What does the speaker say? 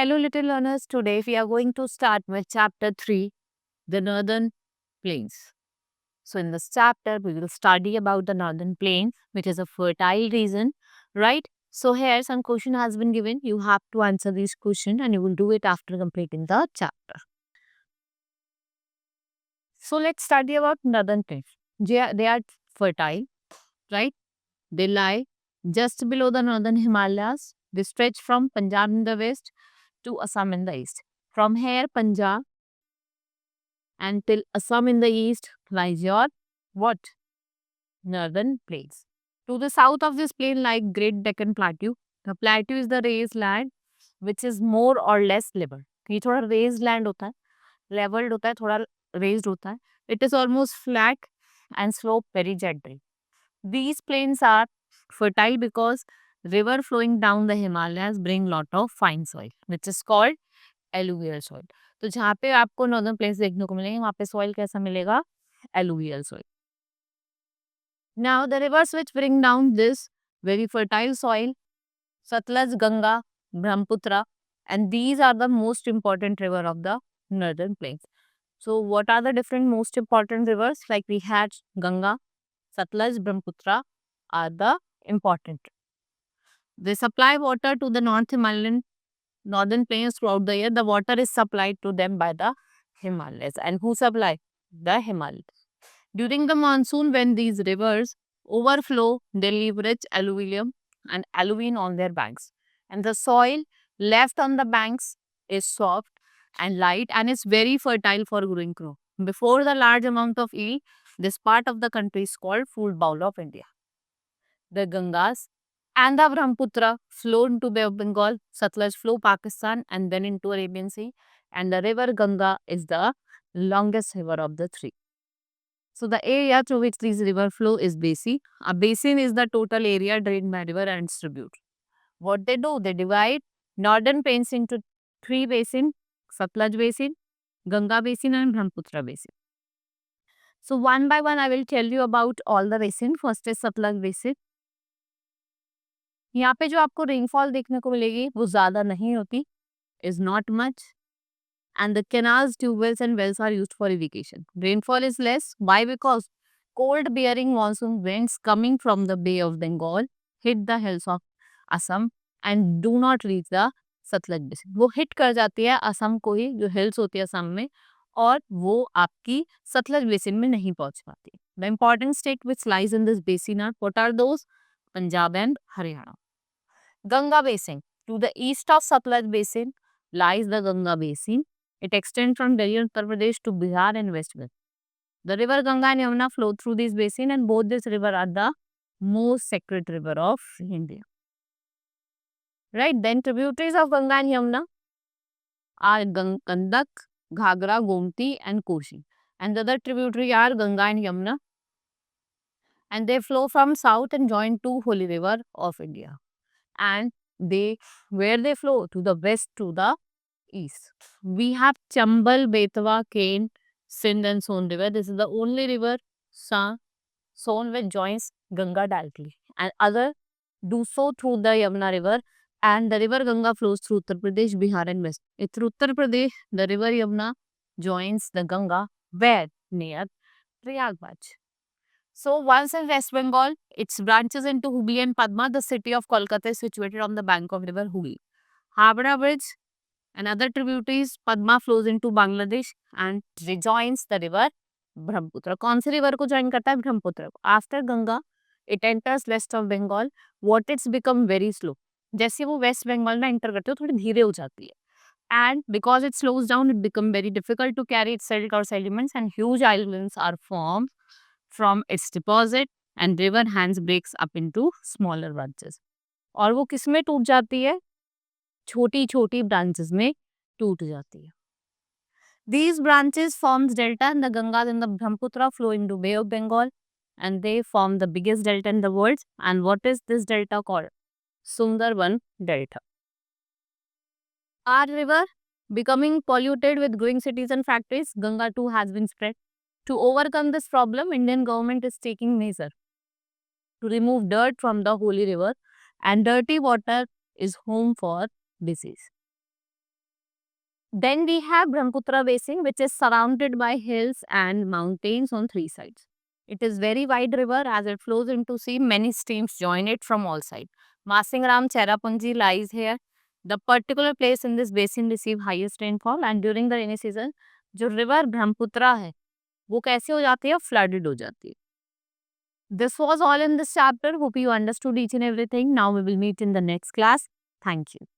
hello little learners. Today we are going to start with chapter 3, the Northern Plains. So in this chapter we will study about the Northern Plains, which is a fertile region, right? So here some question has been given. You have to answer this question and you will do it after completing the chapter. So let's study about Northern Plains. They are fertile, right? They lie just below the Northern Himalayas. They stretch from Punjab in the west to Assam in the east. From here, Punjab and till Assam in the east lies your what? Northern plains. To the south of this plain like Great Deccan Plateau. The plateau is the raised land which is more or less level. ये थोड़ा raised land होता है, leveled होता है, थोड़ा raised होता है. It is almost flat and slope very gently. These plains are fertile because river flowing down the Himalayas bring lot of fine soil which is called alluvial soil. तो जहाँ पे आपको नॉर्दर्न प्लेन्स देखने को मिलेंगे वहाँ पे सॉइल कैसा मिलेगा? Alluvial soil. Now the rivers which bring down this very fertile soil, Satluj, Ganga, Brahmaputra, and these are the most important river of the northern plains. So what are the different most important rivers? Like we had Ganga, Satluj, Brahmaputra are the important. They supply water to the North Himalayan northern plains throughout the year. The water is supplied to them by the Himalayas. And who supply? The Himalayas. During the monsoon, when these rivers overflow, they leave rich alluvium and alluvium on their banks. And the soil left on the banks is soft and light and is very fertile for growing crop. Before the large amount of yield, this part of the country is called food bowl of India. The Gangas and the Brahmaputra flow into Bay of Bengal, Satluj flow Pakistan and then into Arabian Sea. And the river Ganga is the longest river of the three. So the area through which these river flow is basin. A basin is the total area drained by river and distribute. What they do? They divide northern plains into three basins, Satluj basin, Ganga basin and Brahmaputra basin. So one by one I will tell you about all the basin. First is Satluj basin. यहाँ पे जो आपको rainfall देखने को मिलेगी वो ज्यादा नहीं होती, is not much, and the canals, tube wells and wells are used for irrigation. Rainfall is less. Why? Because cold bearing monsoon winds coming from the Bay of Bengal hit the hills of Assam and do not reach the Satluj basin. वो hit कर जाती है असम को ही, जो hills होती है असम में, और वो आपकी सतलज बेसिन में नहीं पहुंच पाती. The important state which lies in this basin are, what are those? Punjab and Haryana. Ganga basin. To the east of Satluj basin lies the Ganga basin. It extends from Delhi and Uttar Pradesh to Bihar and West Bengal. The river Ganga and Yamuna flow through this basin and both these rivers are the most sacred river of India. Right, then tributaries of Ganga and Yamuna are Gandak, Ghagra, Gomti and Koshi. And the other tributary are Ganga and Yamuna. And they flow from south and join two holy river of India. And where they flow? To the west, to the east. We have Chambal, Betwa, Kane, Sindh and Son river. This is the only river Son which joins Ganga directly. And other do so through the Yamuna river. And the river Ganga flows through Uttar Pradesh, Bihar and West. Through Uttar Pradesh, the river Yamuna joins the Ganga where? Near Prayagraj. So once in West Bengal, its branches into Hooghly and Padma. The city of Kolkata is situated on the bank of river Hooghly. Habra Bridge and other tributaries, Padma flows into Bangladesh and rejoins the river Brahmaputra. कौन से river को join करता है? Brahmaputra. After Ganga, it enters west of Bengal. What it's become very slow. जैसे वो West Bengal में enter करते हो थोड़ी धीरे हो जाती है. And because it slows down, it become very difficult to carry its silt or sediments and huge islands are formed from its deposit and river hands breaks up into smaller branches. और वो किस में टूट जाती है? छोटी छोटी branches में टूट जाती है. These branches forms delta and the Gangas and the Brahmaputra flow into Bay of Bengal and they form the biggest delta in the world. And what is this delta called? Sundarban Delta. Our river becoming polluted with growing cities and factories, Ganga too has been spread. To overcome this problem, Indian government is taking measure to remove dirt from the holy river and dirty water is home for disease. Then we have Brahmaputra basin, which is surrounded by hills and mountains on three sides. It is very wide river as it flows into sea. Many streams join it from all sides. Masingram Cherrapunji lies here. The particular place in this basin receive highest rainfall, and during the rainy season जो river Brahmaputra है वो कैसे हो जाती है, flooded हो जाती है. This was all in this chapter. Hope you understood each and everything. Now we will meet in the next class. Thank you.